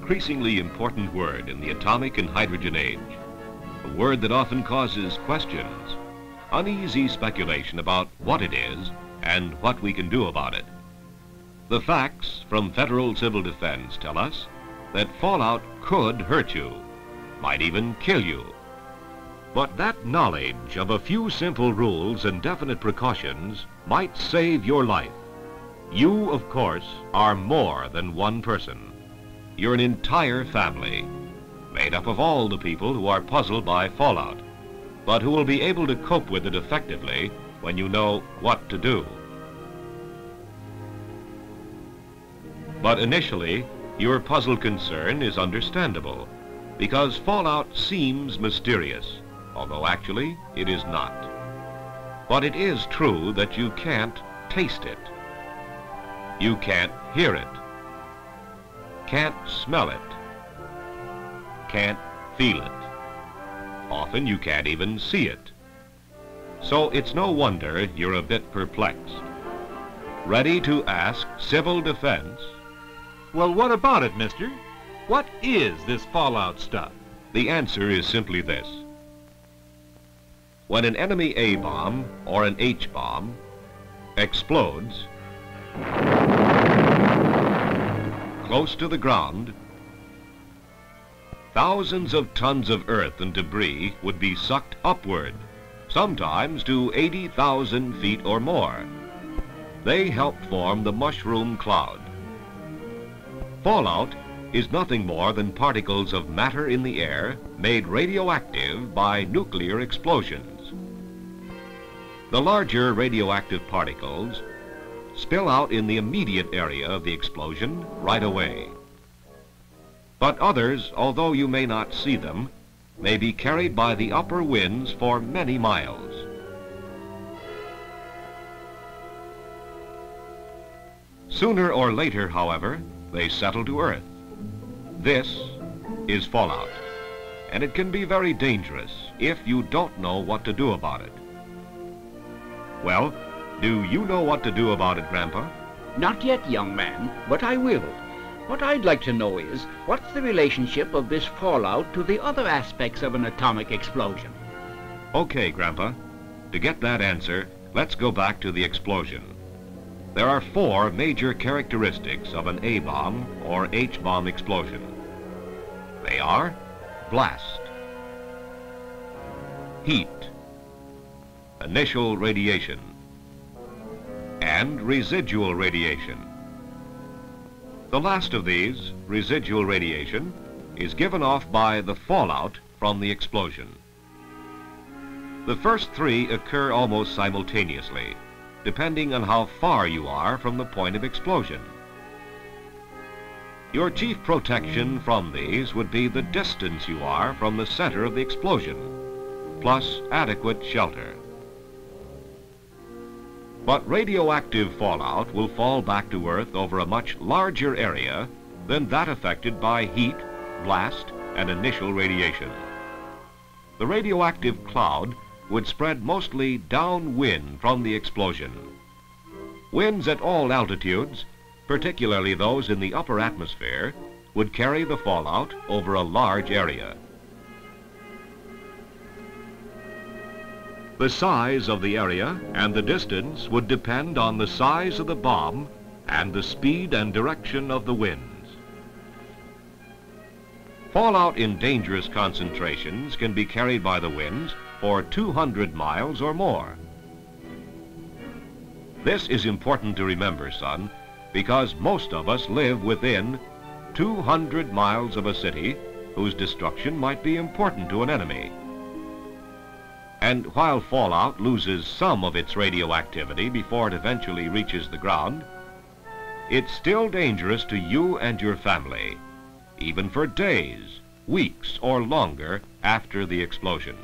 increasingly important word in the atomic and hydrogen age. A word that often causes questions, uneasy speculation about what it is and what we can do about it. The facts from federal civil defense tell us that fallout could hurt you, might even kill you. But that knowledge of a few simple rules and definite precautions might save your life. You, of course, are more than one person. You're an entire family, made up of all the people who are puzzled by fallout, but who will be able to cope with it effectively when you know what to do. But initially, your puzzled concern is understandable, because fallout seems mysterious, although actually it is not. But it is true that you can't taste it. You can't hear it, can't smell it, can't feel it. Often you can't even see it. So it's no wonder you're a bit perplexed. Ready to ask civil defense? Well, what about it, mister? What is this fallout stuff? The answer is simply this. When an enemy A-bomb or an H-bomb explodes close to the ground, thousands of tons of earth and debris would be sucked upward, sometimes to 80,000 feet or more. They help form the mushroom cloud. Fallout is nothing more than particles of matter in the air made radioactive by nuclear explosions. The larger radioactive particles spill out in the immediate area of the explosion right away. But others, although you may not see them, may be carried by the upper winds for many miles. Sooner or later, however, they settle to Earth. This is fallout, and it can be very dangerous if you don't know what to do about it. Well, do you know what to do about it, Grandpa? Not yet, young man, but I will. What I'd like to know is, what's the relationship of this fallout to the other aspects of an atomic explosion? Okay, Grandpa. To get that answer, let's go back to the explosion. There are 4 major characteristics of an A-bomb or H-bomb explosion. They are blast, heat, initial radiation, and residual radiation. The last of these, residual radiation, is given off by the fallout from the explosion. The first 3 occur almost simultaneously, depending on how far you are from the point of explosion. Your chief protection from these would be the distance you are from the center of the explosion, plus adequate shelter. But radioactive fallout will fall back to Earth over a much larger area than that affected by heat, blast, and initial radiation. The radioactive cloud would spread mostly downwind from the explosion. Winds at all altitudes, particularly those in the upper atmosphere, would carry the fallout over a large area. The size of the area and the distance would depend on the size of the bomb and the speed and direction of the winds. Fallout in dangerous concentrations can be carried by the winds for 200 miles or more. This is important to remember, son, because most of us live within 200 miles of a city whose destruction might be important to an enemy. And while fallout loses some of its radioactivity before it eventually reaches the ground, it's still dangerous to you and your family, even for days, weeks, or longer after the explosion.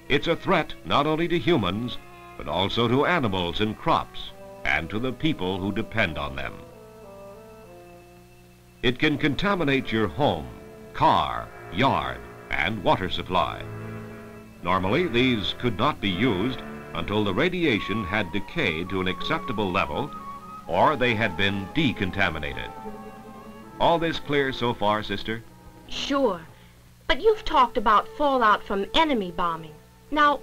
It's a threat not only to humans, but also to animals and crops, and to the people who depend on them. It can contaminate your home, car, yard, and water supply. Normally, these could not be used until the radiation had decayed to an acceptable level or they had been decontaminated. All this clear so far, sister? Sure. But you've talked about fallout from enemy bombing. Now,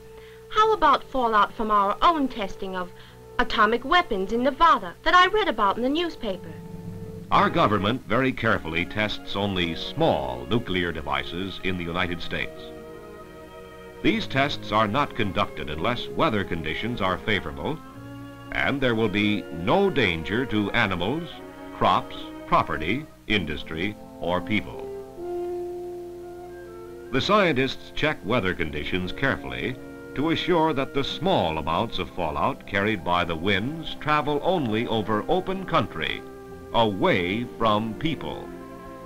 how about fallout from our own testing of atomic weapons in Nevada that I read about in the newspaper? Our government very carefully tests only small nuclear devices in the United States. These tests are not conducted unless weather conditions are favorable, and there will be no danger to animals, crops, property, industry, or people. The scientists check weather conditions carefully to assure that the small amounts of fallout carried by the winds travel only over open country, away from people.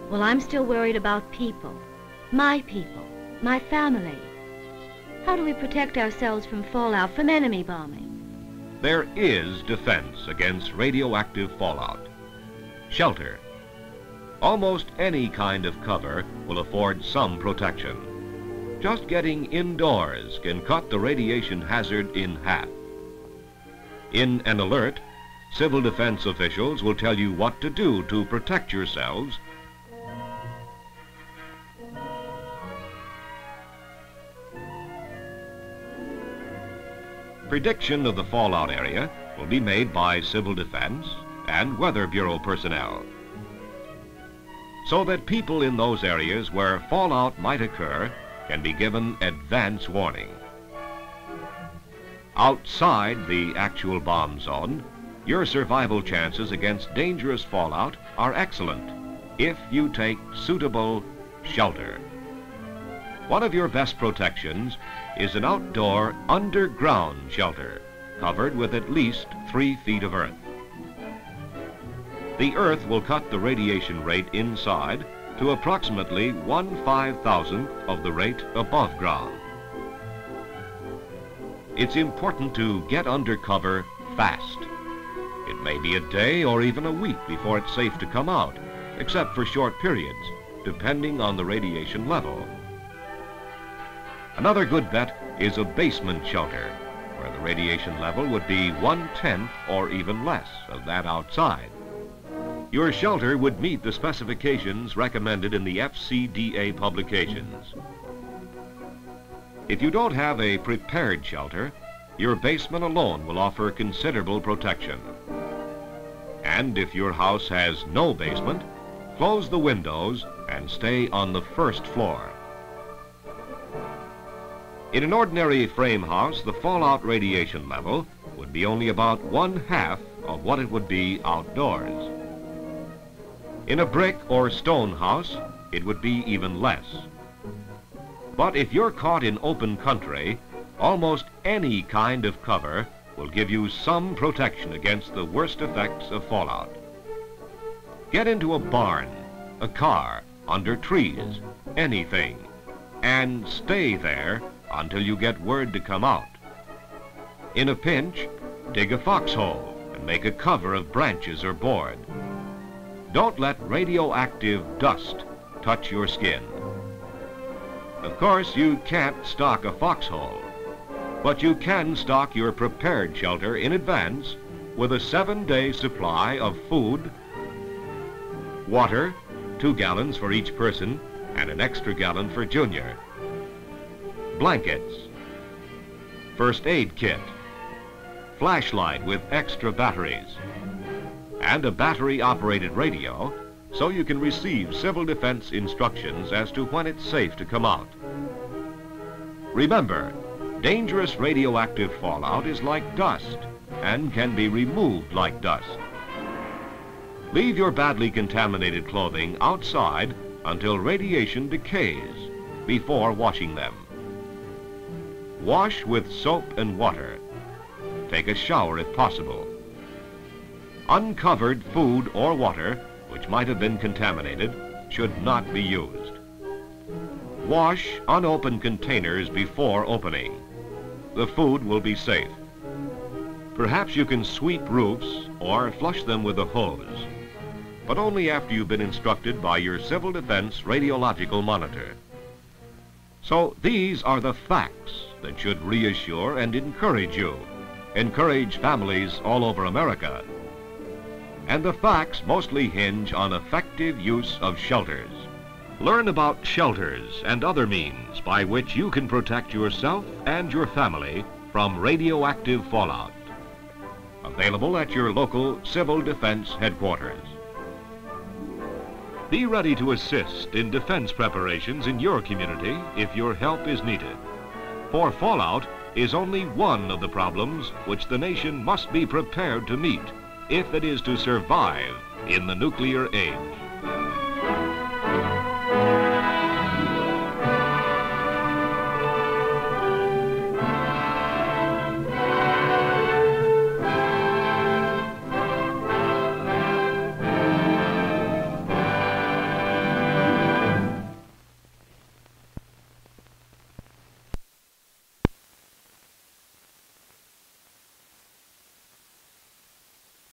Well, I'm still worried about people, my family. How do we protect ourselves from fallout from enemy bombing? There is defense against radioactive fallout. Shelter. Almost any kind of cover will afford some protection. Just getting indoors can cut the radiation hazard in half. In an alert, civil defense officials will tell you what to do to protect yourselves. Prediction of the fallout area will be made by civil defense and Weather Bureau personnel, so that people in those areas where fallout might occur can be given advance warning. Outside the actual bomb zone, your survival chances against dangerous fallout are excellent if you take suitable shelter. One of your best protections is an outdoor underground shelter covered with at least 3 feet of earth. The earth will cut the radiation rate inside to approximately 1/5000th of the rate above ground. It's important to get under cover fast. It may be a day or even a week before it's safe to come out, except for short periods, depending on the radiation level. Another good bet is a basement shelter, where the radiation level would be 1/10 or even less of that outside. Your shelter would meet the specifications recommended in the FCDA publications. If you don't have a prepared shelter, your basement alone will offer considerable protection. And if your house has no basement, close the windows and stay on the first floor. In an ordinary frame house, the fallout radiation level would be only about 1/2 of what it would be outdoors. In a brick or stone house, it would be even less. But if you're caught in open country, almost any kind of cover will give you some protection against the worst effects of fallout. Get into a barn, a car, under trees, anything, and stay there until you get word to come out. In a pinch, dig a foxhole and make a cover of branches or board. Don't let radioactive dust touch your skin. Of course, you can't stock a foxhole, but you can stock your prepared shelter in advance with a 7-day supply of food, water, 2 gallons for each person, and an extra gallon for Junior, blankets, first aid kit, flashlight with extra batteries, and a battery-operated radio so you can receive civil defense instructions as to when it's safe to come out. Remember, dangerous radioactive fallout is like dust and can be removed like dust. Leave your badly contaminated clothing outside until radiation decays before washing them. Wash with soap and water. Take a shower if possible. Uncovered food or water, which might have been contaminated, should not be used. Wash unopened containers before opening. The food will be safe. Perhaps you can sweep roofs or flush them with a hose, but only after you've been instructed by your civil defense radiological monitor. So these are the facts that should reassure and encourage you. Encourage families all over America. and the facts mostly hinge on effective use of shelters. Learn about shelters and other means by which you can protect yourself and your family from radioactive fallout. Available at your local Civil Defense headquarters. Be ready to assist in defense preparations in your community if your help is needed. For fallout is only one of the problems which the nation must be prepared to meet if it is to survive in the nuclear age.